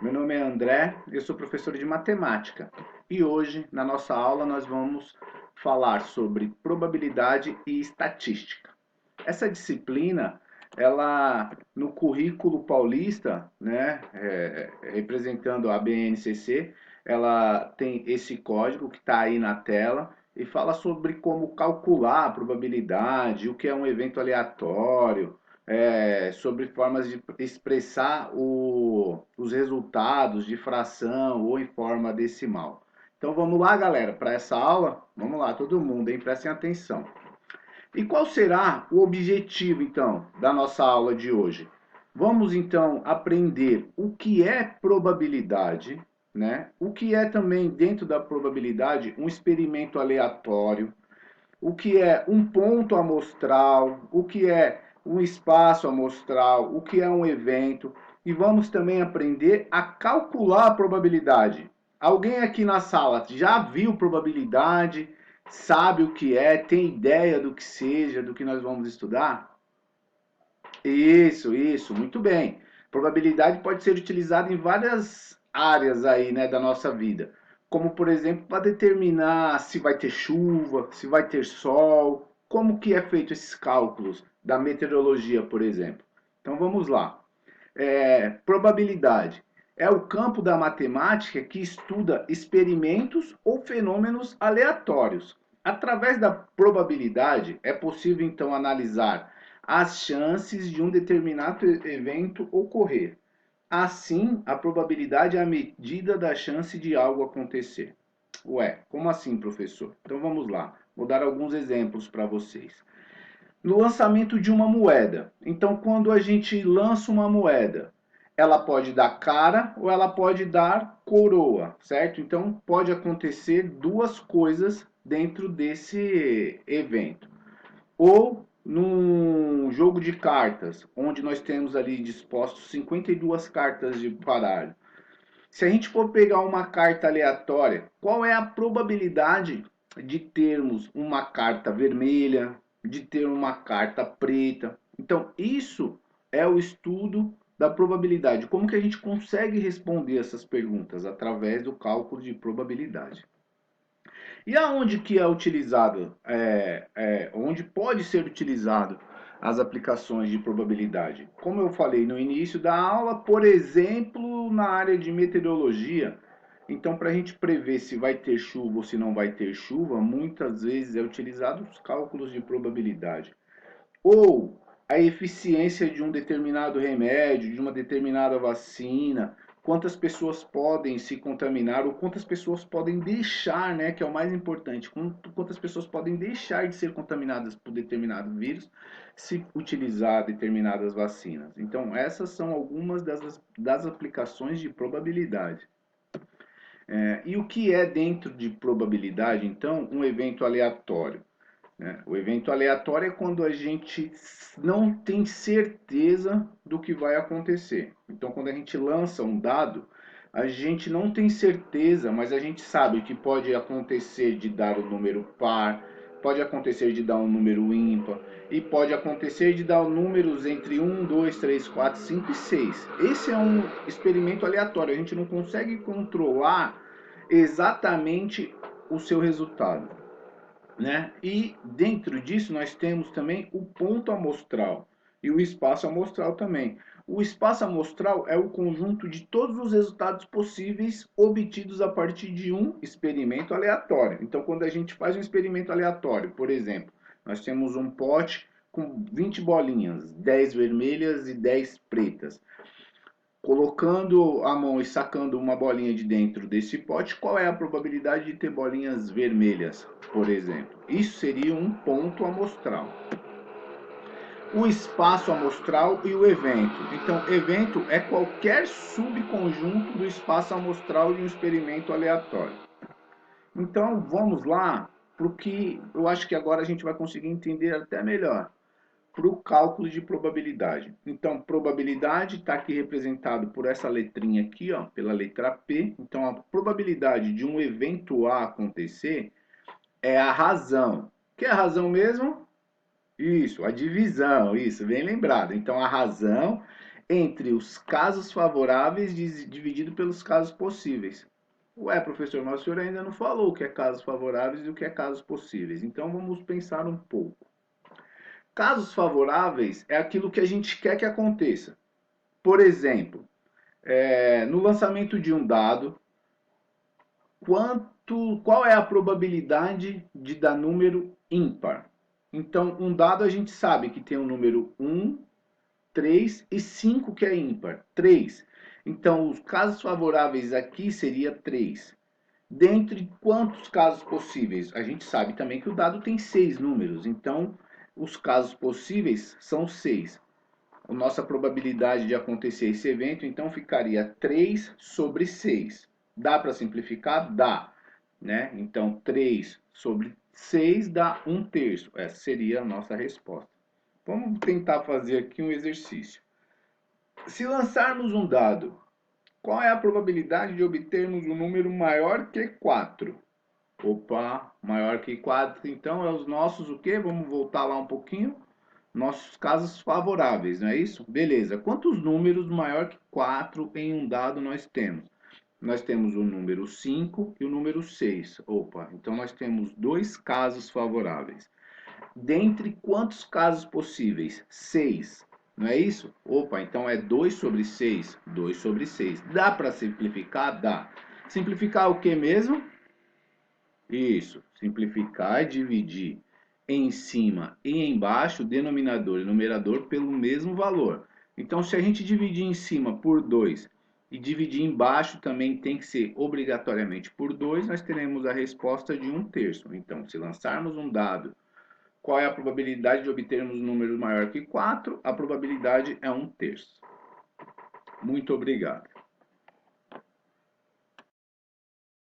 Meu nome é André, eu sou professor de matemática e hoje, na nossa aula, nós vamos falar sobre probabilidade e estatística. Essa disciplina, ela no currículo paulista, né, representando a BNCC, ela tem esse código que está aí na tela e fala sobre como calcular a probabilidade, o que é um evento aleatório, sobre formas de expressar os resultados de fração ou em forma decimal. Então vamos lá, galera, para essa aula? Vamos lá, todo mundo, hein? Prestem atenção. E qual será o objetivo, então, da nossa aula de hoje? Vamos, então, aprender o que é probabilidade, né? O que é também, dentro da probabilidade, um experimento aleatório, o que é um ponto amostral, o que é um espaço amostral, o que é um evento, e vamos também aprender a calcular a probabilidade. Alguém aqui na sala já viu probabilidade, sabe o que é, tem ideia do que seja, do que nós vamos estudar? Isso, muito bem. Probabilidade pode ser utilizada em várias áreas aí, né, da nossa vida. Como, por exemplo, para determinar se vai ter chuva, se vai ter sol, como que é feito esses cálculos da meteorologia, por exemplo. Então vamos lá. Probabilidade é o campo da matemática que estuda experimentos ou fenômenos aleatórios. Através da probabilidade, é possível então analisar as chances de um determinado evento ocorrer. Assim, a probabilidade é a medida da chance de algo acontecer. Ué, como assim, professor? Então vamos lá. Vou dar alguns exemplos para vocês. No lançamento de uma moeda. Então, quando a gente lança uma moeda, ela pode dar cara ou ela pode dar coroa, certo? Então, pode acontecer duas coisas dentro desse evento. Ou num jogo de cartas, onde nós temos ali dispostos 52 cartas de baralho. Se a gente for pegar uma carta aleatória, qual é a probabilidade de termos uma carta vermelha, de ter uma carta preta? Então, isso é o estudo da probabilidade. Como que a gente consegue responder essas perguntas? Através do cálculo de probabilidade. E aonde que é utilizado, onde pode ser utilizado as aplicações de probabilidade? Como eu falei no início da aula, por exemplo, na área de meteorologia. Então, para a gente prever se vai ter chuva ou se não vai ter chuva, muitas vezes é utilizado os cálculos de probabilidade. Ou a eficiência de um determinado remédio, de uma determinada vacina, quantas pessoas podem se contaminar ou quantas pessoas podem deixar, né, que é o mais importante, quantas pessoas podem deixar de ser contaminadas por determinado vírus se utilizar determinadas vacinas. Então, essas são algumas das aplicações de probabilidade. E o que é dentro de probabilidade, então, um evento aleatório? O evento aleatório é quando a gente não tem certeza do que vai acontecer. Então, quando a gente lança um dado, a gente não tem certeza, mas a gente sabe que pode acontecer de dar um número par, pode acontecer de dar um número ímpar, e pode acontecer de dar números entre 1, 2, 3, 4, 5 e 6. Esse é um experimento aleatório, a gente não consegue controlar exatamente o seu resultado, né? E dentro disso nós temos também o ponto amostral e o espaço amostral também. O espaço amostral é o conjunto de todos os resultados possíveis obtidos a partir de um experimento aleatório. Então, quando a gente faz um experimento aleatório, por exemplo, nós temos um pote com 20 bolinhas, 10 vermelhas e 10 pretas. Colocando a mão e sacando uma bolinha de dentro desse pote, qual é a probabilidade de ter bolinhas vermelhas, por exemplo? Isso seria um ponto amostral. O espaço amostral e o evento. Então, evento é qualquer subconjunto do espaço amostral de um experimento aleatório. Então, vamos lá, porque eu acho que agora a gente vai conseguir entender até melhor para o cálculo de probabilidade. Então, probabilidade está aqui representado por essa letrinha aqui, ó, pela letra P. Então, a probabilidade de um evento A acontecer é a razão. O que é a razão mesmo? Isso, a divisão, isso, bem lembrado. Então, a razão entre os casos favoráveis dividido pelos casos possíveis. Ué, professor, mas o senhor ainda não falou o que é casos favoráveis e o que é casos possíveis. Então vamos pensar um pouco. Casos favoráveis é aquilo que a gente quer que aconteça. Por exemplo, no lançamento de um dado, qual é a probabilidade de dar número ímpar? Então, um dado a gente sabe que tem o número 1, 3 e 5 que é ímpar. 3. Então, os casos favoráveis aqui seria 3. Dentre quantos casos possíveis? A gente sabe também que o dado tem 6 números, então os casos possíveis são 6. A nossa probabilidade de acontecer esse evento, então, ficaria 3 sobre 6. Dá para simplificar? Dá. Né? Então, 3 sobre 6 dá 1/3. Essa seria a nossa resposta. Vamos tentar fazer aqui um exercício. Se lançarmos um dado, qual é a probabilidade de obtermos um número maior que 4? Opa, maior que 4, então é os nossos o quê? Vamos voltar lá um pouquinho. Nossos casos favoráveis, não é isso? Beleza. Quantos números maior que 4 em um dado nós temos? Nós temos o número 5 e o número 6. Opa, então nós temos dois casos favoráveis. Dentre quantos casos possíveis? 6. Não é isso? Opa, então é 2 sobre 6. 2 sobre 6. Dá para simplificar? Dá. Simplificar o que mesmo? Isso. Simplificar é dividir em cima e embaixo, denominador e numerador, pelo mesmo valor. Então, se a gente dividir em cima por 2 e dividir embaixo também tem que ser obrigatoriamente por 2, nós teremos a resposta de 1/3. Então, se lançarmos um dado, qual é a probabilidade de obtermos um número maior que 4? A probabilidade é 1/3. Muito obrigado.